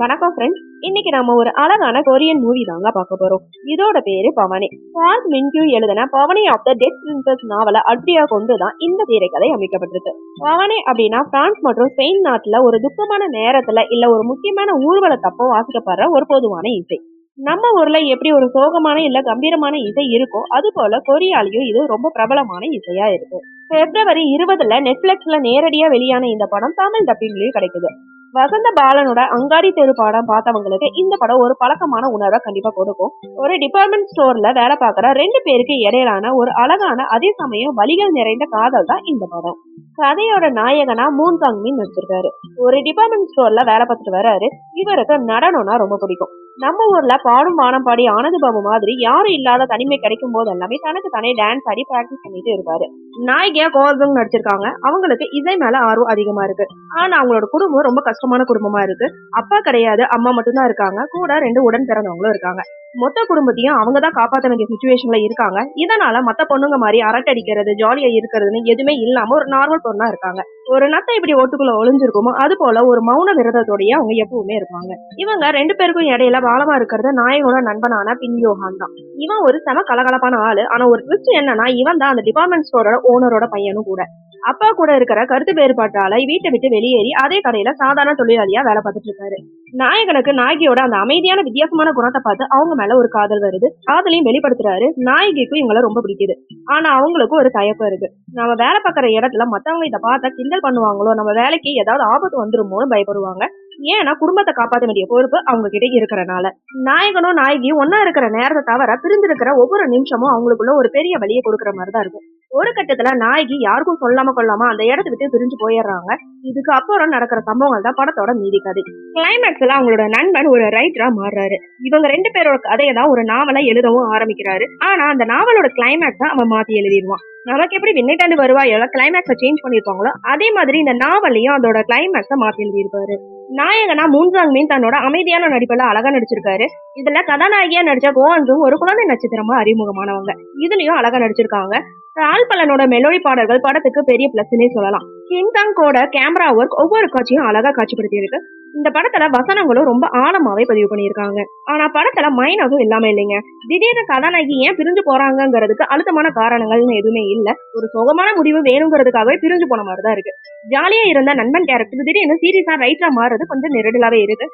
வணக்கம் ஃப்ரெண்ட்ஸ். இன்னைக்கு நம்ம ஒரு அழகான கொரியன் மூவி தாங்க பார்க்க போறோம். இதோட பேரு பவனே. பால் மின்கியூ எழுதின பவனே ஆஃப் த டெத் பிரின்சஸ் நாவலை அடிப்படையா கொண்டுதான் இந்த திரைக்கதை அமைக்கப்பட்டிருக்கு. பவனே அப்படின்னா பிரான்ஸ் மற்றும் ஸ்பெயின் நாட்டுல ஒரு துக்கமான நேரத்துல இல்ல ஒரு முக்கியமான ஊர்வலத்தப்போ வாசிக்கப்படுற ஒரு பொதுவான இசை. நம்ம ஊர்ல எப்படி ஒரு சோகமான இல்ல கம்பீரமான இசை இருக்கோ அது போல கொரியாலையும் இது ரொம்ப பிரபலமான இசையா இருக்கு. பிப்ரவரி 20 நெட்ஃபிளிக்ஸ்ல நேரடியா வெளியான இந்த படம் தமிழ் டப்பிங்லயும் கிடைக்குது. வசந்த பாலனோட அங்காடி தெரு படம் பார்த்தவங்களுக்கு இந்த படம் ஒரு பழக்கமான உணர்வை கண்டிப்பா கொடுக்கும். ஒரு டிபார்ட்மெண்ட் ஸ்டோர்ல வேலை பார்க்குற 2 பேருக்கு இடையிலான ஒரு அழகான அதே சமயம் வலிகள் நிறைந்த காதல் தான் இந்த படம். கதையோட நாயகனா மூன் சாங் மின் நடிச்சிருக்காரு. ஒரு டிபார்ட்மெண்ட் ஸ்டோர்ல வேலை பார்த்துட்டு வர்றாரு. இவருக்கு நடனம்னா ரொம்ப பிடிக்கும். நம்ம ஊர்ல பாடும் வானம் பாடி ஆனது பாபு மாதிரி யாரும் இல்லாத தனிமை கிடைக்கும் போது எல்லாமே தனக்கு தானே டான்ஸ் ஆடி பிராக்டிஸ் பண்ணிட்டு இருப்பாரு. நாயகியா கோல்சங் நடிச்சிருக்காங்க. அவங்களுக்கு இசை மேல ஆர்வம் அதிகமா இருக்கு. ஆனா அவங்களோட குடும்பம் ரொம்ப கஷ்டமான குடும்பமா இருக்கு. அப்பா கிடையாது, அம்மா மட்டும்தான் இருக்காங்க. கூட 2 உடன் பிறந்தவங்களும் இருக்காங்க. மொத்த குடும்பத்தையும் அவங்க தான் காப்பாற்ற வேண்டிய சுச்சுவேஷன்ல இருக்காங்க. இதனால மத்த பொண்ணுங்க மாதிரி அரட்டடிக்கிறது ஜாலியா இருக்கிறதுன்னு எதுவுமே இல்லாம ஒரு நார்மல் பொண்ணா இருக்காங்க. ஒரு நத்தை இப்படி ஓட்டுக்குள்ள ஒளிஞ்சிருக்குமோ அது போல ஒரு மௌன விரதத்தோடய அவங்க எப்பவுமே இருப்பாங்க. இவங்க 2 பேருக்கும் இடையில பாலமா இருக்கிறது நாயகனோட நண்பனான பின்யோஹான் தான். இவன் ஒரு செம கலகலப்பான ஆளு. ஆனா ஒரு ட்விஸ்ட் என்னன்னா இவன் தான் அந்த டிபார்ட்மெண்ட் ஸ்டோரோட ஓனரோட பையனும் கூட. அப்பா கூட இருக்கிற கருத்து வேறுபாட்டால வீட்டை விட்டு வெளியேறி அதே கடையில சாதாரண தொழிலாளியா வேலை பார்த்துட்டு இருக்காரு. நாயகனுக்கு நாயகியோட அந்த அமைதியான வித்தியாசமான குணத்தை பார்த்து அவங்க மேல ஒரு காதல் வருது. காதலையும் வெளிப்படுத்துறாரு. நாயகிக்கும் இவங்களை ரொம்ப பிடிக்குது. ஆனா அவங்களுக்கும் ஒரு தயக்கம் இருக்கு. நம்ம வேலை பார்க்குற இடத்துல மத்தவங்க இதை பார்த்தா கிண்டல் பண்ணுவாங்களோ, நம்ம வேலைக்கு ஏதாவது ஆபத்து வந்துருமோன்னு பயப்படுவாங்க. ஏன்னா குடும்பத்தை காப்பாற்ற வேண்டிய பொறுப்பு அவங்க கிட்ட இருக்கிறனால. நாயகனும் நாயகியும் ஒன்னா இருக்கிற நேரத்தை தவிர பிரிஞ்சிருக்கிற ஒவ்வொரு நிமிஷமும் அவங்களுக்குள்ள ஒரு பெரிய வழியை கொடுக்குற மாதிரிதான் இருக்கும். ஒரு கட்டத்துல நாயகி யாருக்கும் சொல்லாம கொள்ளாம அந்த இடத்த விட்டு பிரிஞ்சு போயிடுறாங்க. இதுக்கு அப்புறம் நடக்கிற சம்பவங்கள் தான் படத்தோட மீதி கதை. கிளைமேக்ஸ்ல அவங்களோட நண்பன் ஒரு ரைட்டரா மாறுறாரு. இவங்க 2 பேரோட கதையை தான் ஒரு நாவலா எழுதவும் ஆரம்பிக்கிறாரு. ஆனா அந்த நாவலோட கிளைமேக்ஸ் தான் அவன் மாத்தி எழுதிடுவான். நமக்கு எப்படி விண்ணைட்டாண்டு வருவாயோட கிளைமேக்ஸை சேஞ்ச் பண்ணிருப்பாங்களோ அதே மாதிரி இந்த நாவலையும் அதோட கிளைமேக்ஸை மாத்தி எழுதியிருப்பாரு. நாயகனா மூன் சாங் மின் தன்னோட அமைதியான நடிப்புல அழகா நடிச்சிருக்காரு. இதுல கதாநாயகியா நடிச்ச கோவன்ஸும் ஒரு குழந்தை நட்சத்திரமா அறிமுகமானவங்க. இதுலயும் அழகா நடிச்சிருக்காங்க. ரால் பலனோட மெலோடி பாடல்கள் படத்துக்கு பெரிய பிளஸ்னே சொல்லலாம். கிங்டாங்கோட கேமரா ஒர்க் ஒவ்வொரு காட்சியும் அழகா காட்சிப்படுத்தி இருக்கு. இந்த படத்துல வசனங்களும் ரொம்ப ஆழமாவே பதிவு பண்ணியிருக்காங்க. ஆனா படத்துல மைனஸும் இல்லாம இல்லைங்க. திடீர்னு கதாநாயகி ஏன் பிரிஞ்சு போறாங்கிறதுக்கு அழுத்தமான காரணங்கள்னு எதுவுமே இல்ல. ஒரு சோகமான முடிவு வேணுங்கிறதுக்காகவே பிரிஞ்சு போன மாதிரிதான் இருக்கு. ஜாலியா இருந்த நண்பன் கேரக்டர் திடீர்னு சீரியஸா ரைட்டரா மாறுறது கொஞ்சம் நெருடலாவே இருக்கு.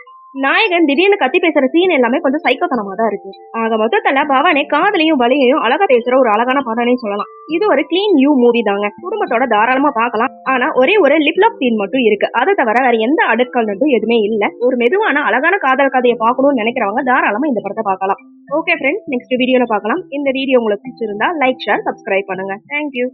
நாயகன் திடீர்னு கத்தி பேசுற சீன் எல்லாமே கொஞ்சம் சைக்கோத்தனமா தான் இருக்கு. ஆக மொத்தத்துல பவனே காதலையும் வலியையும் அழகா பேசுற ஒரு அழகான படம்னே சொல்லலாம். இது ஒரு கிளீன் நியூ மூவி தாங்க. குடும்பத்தோட தாராளமா பார்க்கலாம். ஆனா ஒரே ஒரு லிப்லாக் சீன் மட்டும் இருக்கு. அதை தவிர வேற எந்த அடுக்கல் எதுவுமே இல்ல. ஒரு மெதுவான அழகான காதல் கதையை பார்க்கணும்னு நினைக்கிறவங்க தாராளமா இந்த படத்தை பார்க்கலாம். ஓகே ஃப்ரெண்ட்ஸ், நெக்ஸ்ட் வீடியோல பார்க்கலாம். இந்த வீடியோ உங்களுக்கு பிடிச்சிருந்தா லைக், ஷேர், சப்ஸ்கிரைப் பண்ணுங்க. தேங்க்யூ.